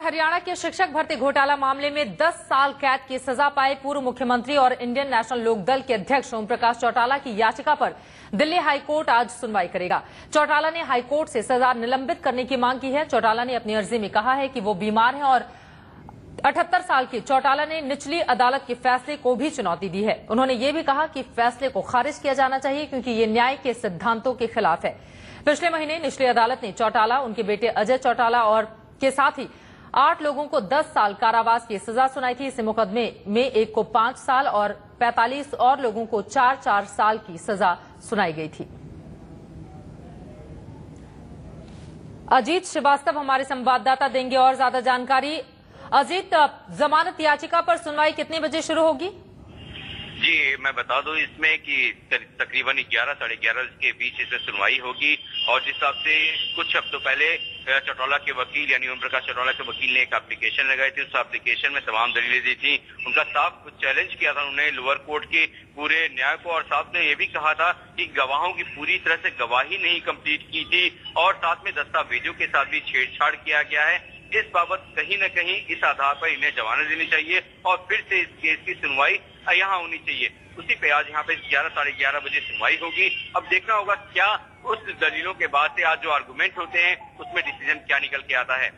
हरियाणा के शिक्षक भर्ती घोटाला मामले में 10 साल कैद की सजा पाए पूर्व मुख्यमंत्री और इंडियन नेशनल लोकदल के अध्यक्ष ओम प्रकाश चौटाला की याचिका पर दिल्ली हाईकोर्ट आज सुनवाई करेगा। चौटाला ने हाईकोर्ट से सजा निलंबित करने की मांग की है। चौटाला ने अपनी अर्जी में कहा है कि वो बीमार हैं और 78 साल के चौटाला ने निचली अदालत के फैसले को भी चुनौती दी है। उन्होंने ये भी कहा कि फैसले को खारिज किया जाना चाहिए क्योंकि ये न्याय के सिद्धांतों के खिलाफ है। पिछले महीने निचली अदालत ने चौटाला, उनके बेटे अजय चौटाला और के साथ ही 8 लोगों को 10 साल कारावास की सजा सुनाई थी। इस मुकदमे में एक को 5 साल और 45 और लोगों को 4-4 साल की सजा सुनाई गई थी। अजीत श्रीवास्तव हमारे संवाददाता देंगे और ज्यादा जानकारी। अजीत, जमानत याचिका पर सुनवाई कितने बजे शुरू होगी? जी, मैं बता दूं इसमें कि तकरीबन 11 साढ़े 11 के बीच इसमें सुनवाई होगी। और जिस हिसाब से कुछ हफ्तों पहले चौटाला के वकील यानी ओम प्रकाश चौटाला के वकील ने एक एप्लीकेशन लगाई थी, उस एप्लीकेशन में तमाम दलीलें दी थी। उनका साफ चैलेंज किया था उन्होंने लोअर कोर्ट के पूरे न्याय को, और साथ में ये भी कहा था कि गवाहों की पूरी तरह से गवाही नहीं कंप्लीट की थी और साथ में दस्तावेजों के साथ भी छेड़छाड़ किया गया है। इस बाबत कहीं न कहीं इस आधार पर इन्हें जमानत देनी चाहिए और फिर से इस केस की सुनवाई यहाँ होनी चाहिए। उसी पे आज यहाँ पे 11 साढ़े 11 बजे सुनवाई होगी। अब देखना होगा क्या उस दलीलों के बाद से आज जो आर्गुमेंट होते हैं उसमें डिसीजन क्या निकल के आता है।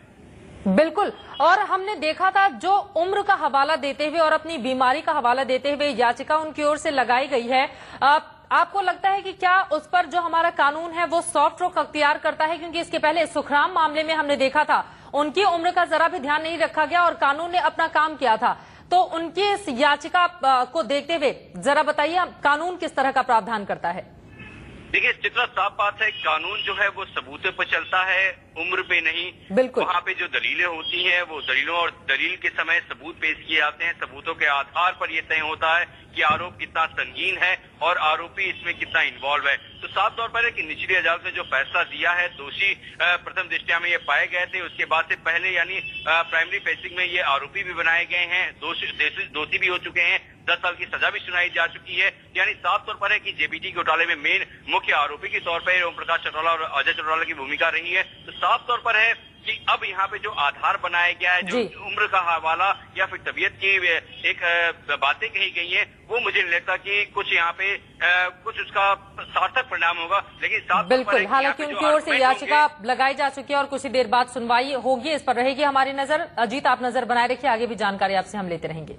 बिल्कुल, और हमने देखा था जो उम्र का हवाला देते हुए और अपनी बीमारी का हवाला देते हुए याचिका उनकी ओर से लगाई गई है, आपको लगता है कि क्या उस पर जो हमारा कानून है वो सॉफ्ट रुख अख्तियार करता है? क्योंकि इसके पहले सुखराम मामले में हमने देखा था उनकी उम्र का जरा भी ध्यान नहीं रखा गया और कानून ने अपना काम किया था। तो उनकी इस याचिका को देखते हुए जरा बताइए कानून किस तरह का प्रावधान करता है? देखिए, चित्रा, साफ बात है, कानून जो है वो सबूतों पर चलता है, उम्र पे नहीं। बिल्कुल। वहाँ पे जो दलीलें होती हैं वो दलीलों और दलील के समय सबूत पेश किए जाते हैं। सबूतों के आधार पर यह तय होता है कि आरोप कितना संगीन है और आरोपी इसमें कितना इन्वॉल्व है। तो साफ तौर पर है कि निचली अदालत ने जो फैसला दिया है, दोषी प्रथम दृष्टया में ये पाए गए थे, उसके बाद से पहले यानी प्राइमरी फेसिंग में ये आरोपी भी बनाए गए हैं, दोषी भी हो चुके हैं, 10 साल की सजा भी सुनाई जा चुकी है। यानी साफ तौर पर है कि जेबीटी घोटाले में मेन मुख्य आरोपी के तौर पर ओम प्रकाश चौटाला और अजय चौटाला की भूमिका रही है। तो साफ तौर पर है कि अब यहाँ पे जो आधार बनाया गया है, जो उम्र का हवाला या फिर तबीयत की एक बातें कही गई हैं, वो मुझे नहीं लगता कि कुछ यहाँ पे कुछ उसका सार्थक परिणाम होगा। लेकिन साफ बिल्कुल, हालांकि उनकी ओर से याचिका लगाई जा चुकी है और कुछ ही देर बाद सुनवाई होगी। इस पर रहेगी हमारी नजर। अजीत, आप नजर बनाए रखिए, आगे भी जानकारी आपसे हम लेते रहेंगे।